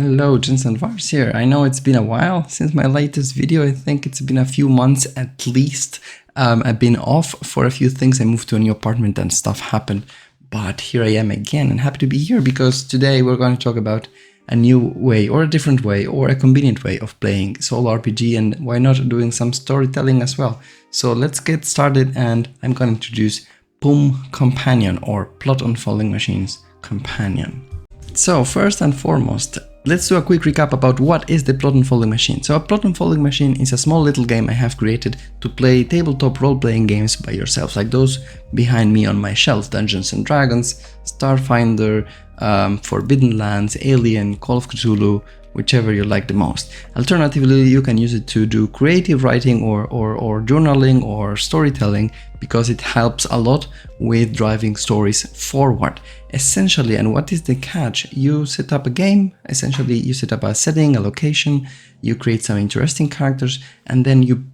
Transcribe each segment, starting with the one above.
Hello, Jensen Vars here. I know it's been a while since my latest video. I think it's been a few months at least. I've been off for a few things. I moved to a new apartment and stuff happened. But here I am again and happy to be here because today we're going to talk about a new way or a different way or a convenient way of playing solo RPG, and why not doing some storytelling as well. So let's get started, and I'm going to introduce PUM Companion, or Plot Unfolding Machines Companion. So first and foremost, let's do a quick recap about what is the Plot Unfolding Machine. So a Plot Unfolding Machine is a small little game I have created to play tabletop role-playing games by yourself, like those behind me on my shelf: Dungeons and Dragons, Starfinder, Forbidden Lands, Alien, Call of Cthulhu, whichever you like the most. Alternatively, you can use it to do creative writing or journaling or storytelling, because it helps a lot with driving stories forward. Essentially, and what is the catch? You set up a game, essentially you set up a setting, a location, you create some interesting characters, and then you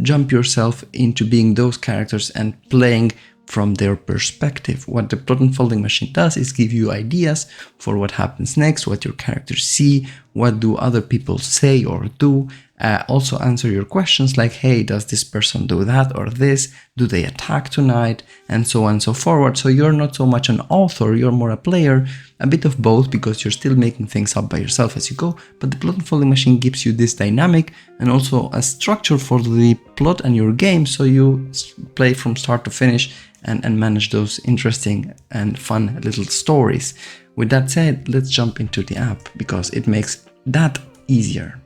jump yourself into being those characters and playing from their perspective. What the Plot Unfolding Machine does is give you ideas for what happens next, what your characters see, what do other people say or do. Also answer your questions like, hey, does this person do that or this? Do they attack tonight? And so on and so forward. So you're not so much an author, you're more a player, a bit of both, because you're still making things up by yourself as you go. But the Plot Unfolding Machine gives you this dynamic and also a structure for the plot and your game, so you play from start to finish and manage those interesting and fun little stories. With that said, let's jump into the app, because it makes that easier.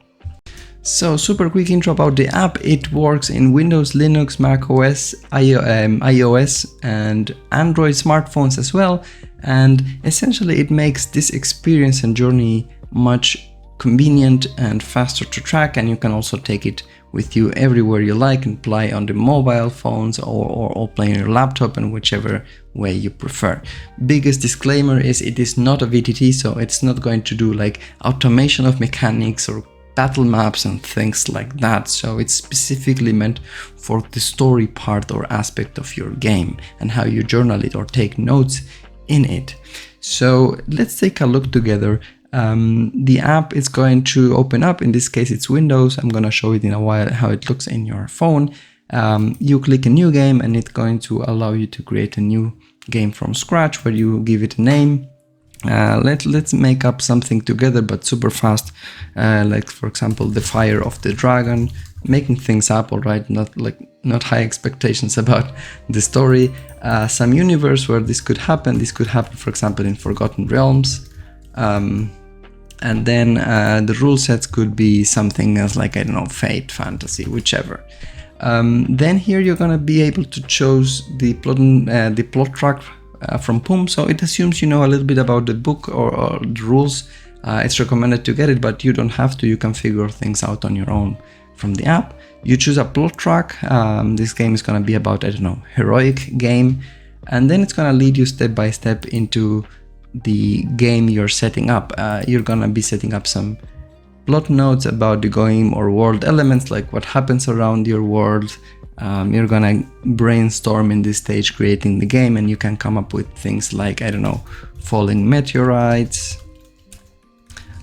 So super quick intro about the app. It works in Windows, Linux, Mac OS, iOS and Android smartphones as well. And essentially it makes this experience and journey much convenient and faster to track, and you can also take it with you everywhere you like and play on the mobile phones or play on your laptop, and whichever way you prefer. Biggest disclaimer is it is not a VTT, so it's not going to do like automation of mechanics or battle maps and things like that. So it's specifically meant for the story part or aspect of your game and how you journal it or take notes in it. So let's take a look together. The app is going to open up. In this case it's Windows. I'm going to show it in a while how it looks in your phone. You click a new game and it's going to allow you to create a new game from scratch, where you give it a name. Let's make up something together, but super fast, like for example the Fire of the Dragon, making things up, all right, not high expectations about the story. Some universe where this could happen. This could happen, for example, in Forgotten Realms. And then the rule sets could be something else, like, I don't know, fate, fantasy, whichever. Then here you're gonna be able to choose the plot track from PUM. So it assumes you know a little bit about the book or the rules. It's recommended to get it, but you don't have to. You can figure things out on your own from the app. You choose a plot track. This game is gonna be about, I don't know, heroic game, and then it's gonna lead you step by step into the game you're setting up. You're gonna be setting up some plot notes about the game or world elements, like what happens around your world. You're gonna brainstorm in this stage creating the game, and you can come up with things like, I don't know, falling meteorites,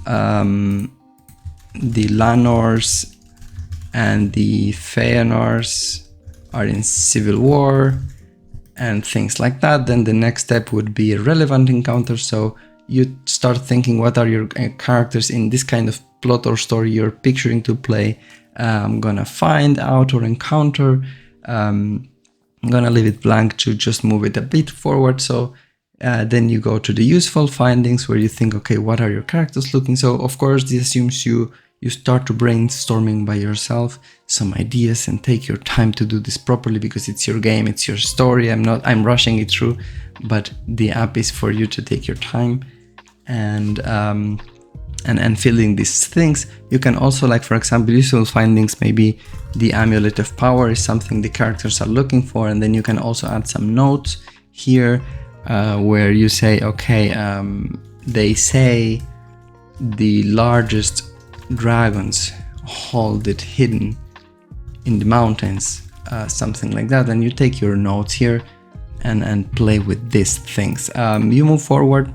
the Lanors and the Feanors are in civil war, and things like that. Then the next step would be a relevant encounter. So you start thinking, what are your characters in this kind of plot or story you're picturing to play gonna find out or encounter. I'm gonna leave it blank to just move it a bit forward. So then you go to the useful findings, where you think, okay, what are your characters looking? So of course this assumes you start to brainstorming by yourself some ideas, and take your time to do this properly, because it's your game, it's your story. I'm rushing it through, but the app is for you to take your time and filling these things. You can also, like for example, useful findings, maybe the Amulet of Power is something the characters are looking for, and then you can also add some notes here where you say, okay, they say the largest dragons hold it hidden in the mountains, something like that, and you take your notes here and play with these things. You move forward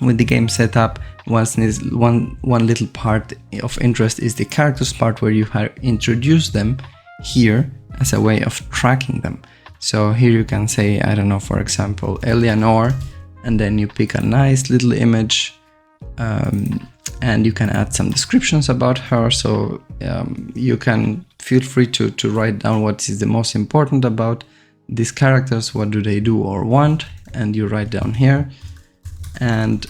with the game setup. One little part of interest is the characters part, where you introduce them here as a way of tracking them. So here you can say, I don't know, for example, Eleanor, and then you pick a nice little image, and you can add some descriptions about her. So you can feel free to write down what is the most important about these characters, what do they do or want, and you write down here, and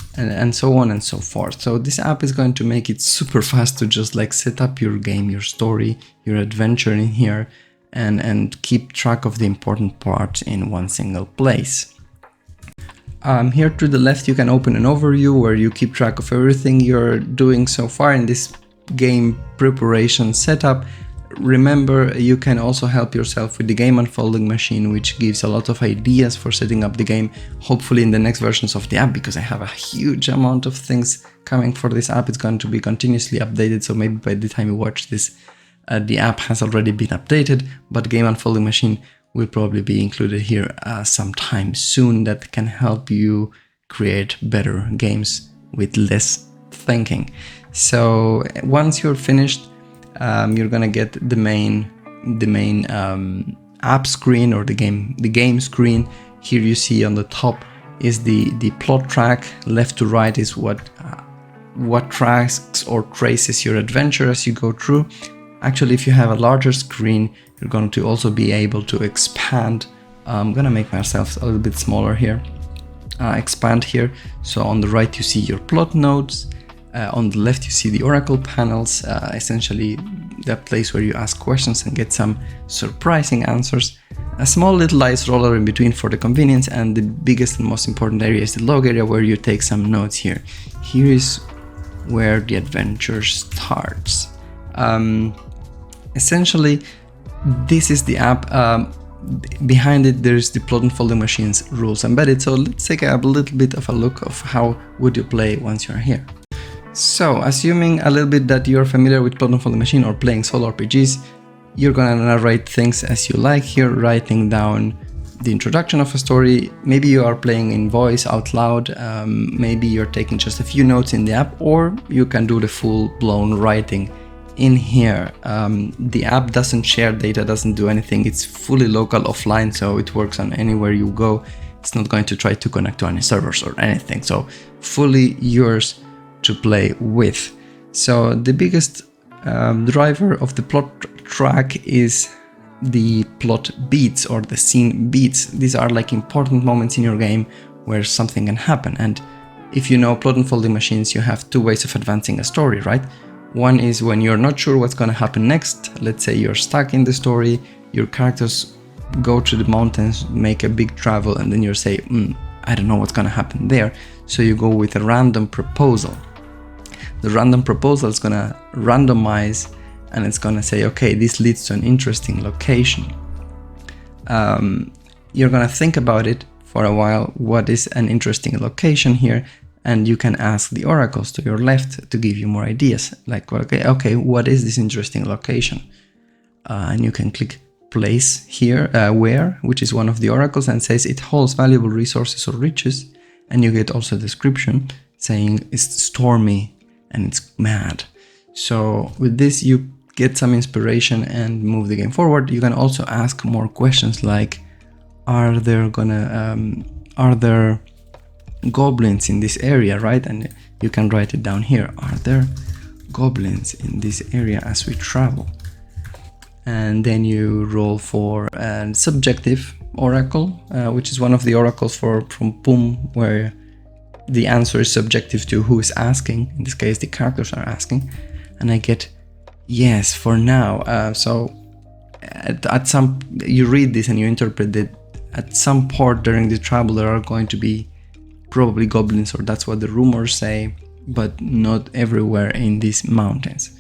so on and so forth. So this app is going to make it super fast to just like set up your game, your story, your adventure in here, and keep track of the important parts in one single place. Here to the left, you can open an overview where you keep track of everything you're doing so far in this game preparation setup. Remember, you can also help yourself with the game unfolding machine, which gives a lot of ideas for setting up the game, hopefully in the next versions of the app, because I have a huge amount of things coming for this app. It's going to be continuously updated, so maybe by the time you watch this, the app has already been updated, but game unfolding machine will probably be included here sometime soon. That can help you create better games with less thinking. So once you're finished, you're gonna get the main app screen, or the game screen. Here you see on the top is the plot track. Left to right is what tracks or traces your adventure as you go through. Actually, if you have a larger screen, you're going to also be able to expand. I'm gonna make myself a little bit smaller here. Expand here. So on the right you see your plot nodes. On the left you see the oracle panels, essentially the place where you ask questions and get some surprising answers. A small little dice roller in between for the convenience, and the biggest and most important area is the log area, where you take some notes here. Here is where the adventure starts. Essentially, this is the app. Behind it there's the plot unfolding machine's rules embedded. So let's take a little bit of a look of how would you play once you're here. So assuming a little bit that you're familiar with plot unfolding machine or playing solo RPGs, you're gonna narrate things as you like here, writing down the introduction of a story. Maybe you are playing in voice out loud, maybe you're taking just a few notes in the app, or you can do the full-blown writing in here. The app doesn't share data, doesn't do anything. It's fully local offline, so it works on anywhere you go. It's not going to try to connect to any servers or anything. So fully yours to play with. So the biggest driver of the plot track is the plot beats or the scene beats. These are like important moments in your game where something can happen. And if you know plot unfolding machines, you have two ways of advancing a story, right? One is when you're not sure what's going to happen next. Let's say you're stuck in the story, your characters go to the mountains, make a big travel, and then you say, I don't know what's going to happen there. So you go with a random proposal. The random proposal is going to randomize, and it's going to say, okay, this leads to an interesting location. You're going to think about it for a while. What is an interesting location here? And you can ask the oracles to your left to give you more ideas. Like, okay, what is this interesting location? And you can click place here, where, which is one of the oracles, and says it holds valuable resources or riches. And you get also a description saying it's stormy and it's mad. So with this, you get some inspiration and move the game forward. You can also ask more questions like, are there goblins in this area, right? And you can write it down here. Are there goblins in this area as we travel? And then you roll for a subjective oracle, which is one of the oracles from PUM, where the answer is subjective to who is asking. In this case, the characters are asking, and I get yes for now. So at some, you read this and you interpret that at some port during the travel there are going to be probably goblins, or that's what the rumors say, but not everywhere in these mountains.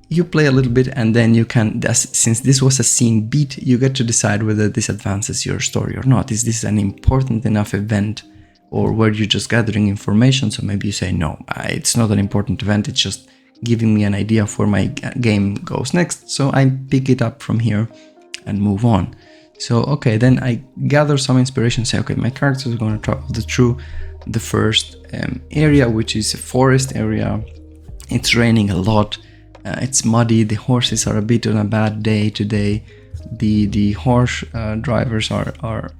You play a little bit, and then you can, since this was a scene beat, you get to decide whether this advances your story or not. Is this an important enough event, or were you just gathering information? So maybe you say, no, it's not an important event, it's just giving me an idea of where my game goes next. So I pick it up from here and move on. So, okay, then I gather some inspiration, say, okay, my characters are going to travel through the first area, which is a forest area. It's raining a lot. It's muddy. The horses are a bit on a bad day today. The horse drivers are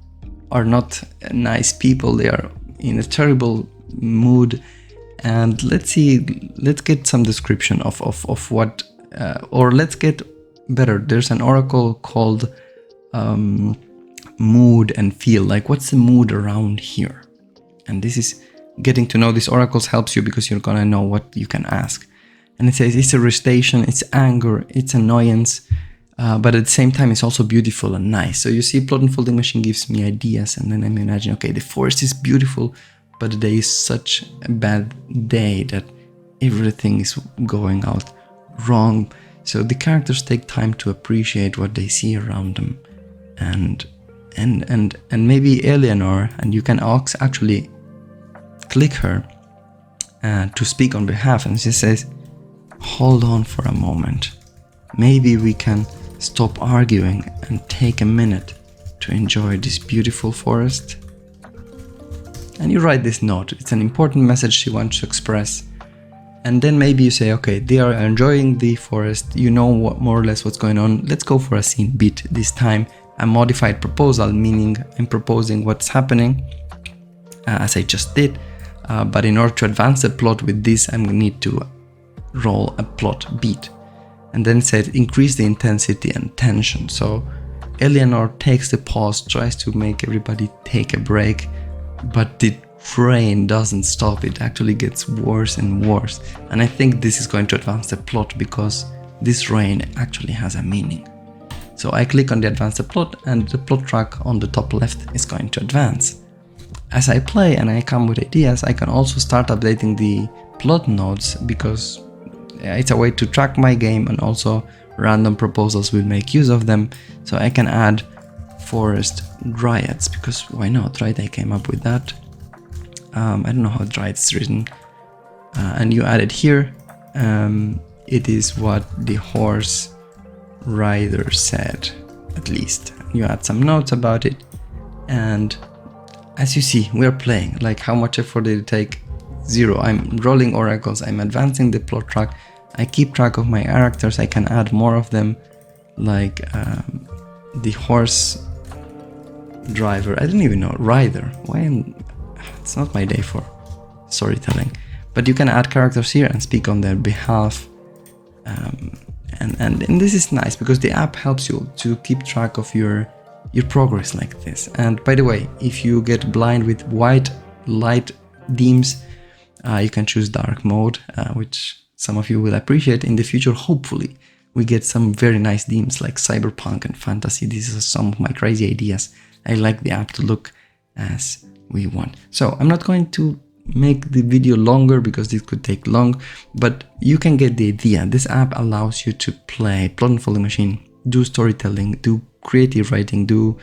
not nice people. They are in a terrible mood. And let's get some description of what, or let's get better. There's an oracle called mood and feel. Like, what's the mood around here? And this is getting to know these oracles helps you because you're gonna know what you can ask. And it says it's irritation, it's anger, it's annoyance, but at the same time it's also beautiful and nice. So you see, plot unfolding machine gives me ideas, and then I'm imagining, okay, the forest is beautiful, but today is such a bad day that everything is going out wrong. So the characters take time to appreciate what they see around them, and maybe Eleanor, and you can actually click her to speak on behalf, and she says, hold on for a moment. Maybe we can stop arguing and take a minute to enjoy this beautiful forest. And you write this note. It's an important message she wants to express. And then maybe you say, okay, they are enjoying the forest. You know more or less what's going on. Let's go for a scene beat this time. A modified proposal, meaning I'm proposing what's happening, as I just did. But in order to advance the plot with this, I'm going to need to roll a plot beat. And then said increase the intensity and tension. So Eleanor takes the pause, tries to make everybody take a break, but the rain doesn't stop. It actually gets worse and worse. And I think this is going to advance the plot because this rain actually has a meaning. So I click on the advance the plot, and the plot track on the top left is going to advance. As I play and I come with ideas, I can also start updating the plot nodes because it's a way to track my game, and also random proposals will make use of them. So I can add forest dryads, because why not, right? I came up with that. I don't know how dryads is written. And you add it here. It is what the horse rider said, at least. You add some notes about it. And as you see, we're playing. Like, how much effort did it take? 0. I'm rolling oracles. I'm advancing the plot track. I keep track of my characters. I can add more of them, like the horse driver. I don't even know, rider. It's not my day for storytelling. But you can add characters here and speak on their behalf. And this is nice because the app helps you to keep track of your progress like this. And by the way, if you get blind with white light themes, you can choose dark mode, which some of you will appreciate in the future. Hopefully we get some very nice themes like cyberpunk and fantasy. These are some of my crazy ideas. I like the app to look as we want. So I'm not going to make the video longer because this could take long, but you can get the idea. This app allows you to play plot unfolding machine, do storytelling, do creative writing, do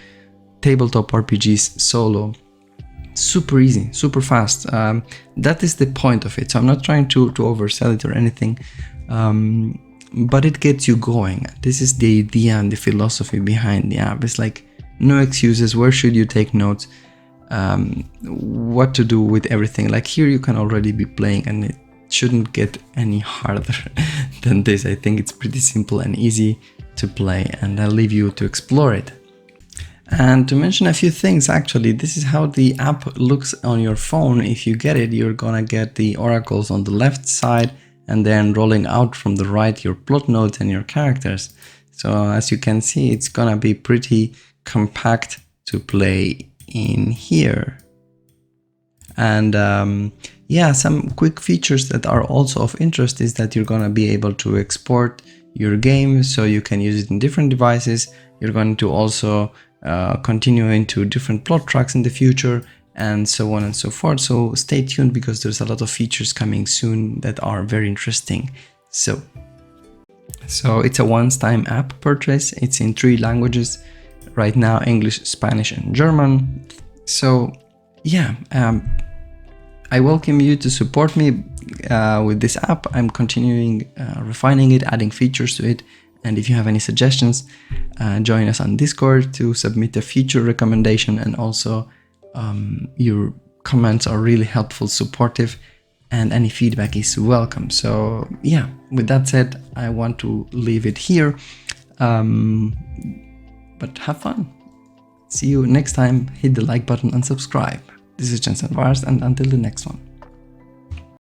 tabletop RPGs solo. Super easy, super fast. That is the point of it. So I'm not trying to oversell it or anything, but it gets you going. This is the idea and the philosophy behind the app. It's like no excuses. Where should you take notes? What to do with everything. Like here you can already be playing, and it shouldn't get any harder than this. I think it's pretty simple and easy to play, and I'll leave you to explore it. And to mention a few things, actually, this is how the app looks on your phone. If you get it, you're gonna get the oracles on the left side, and then rolling out from the right your plot nodes and your characters. So as you can see, it's gonna be pretty compact to play in here. And yeah, some quick features that are also of interest is that you're gonna be able to export your game so you can use it in different devices. You're going to also continue into different plot tracks in the future, and so on and so forth. So stay tuned because there's a lot of features coming soon that are very interesting. So it's a one-time app purchase. It's in 3 languages right now: English, Spanish, and German. So yeah, I welcome you to support me with this app. I'm continuing refining it, adding features to it. And if you have any suggestions, join us on Discord to submit a feature recommendation, and also your comments are really helpful, supportive, and any feedback is welcome. So yeah, with that said, I want to leave it here, but have fun. See you next time. Hit the like button and subscribe. This is Jensen Vars, and until the next one.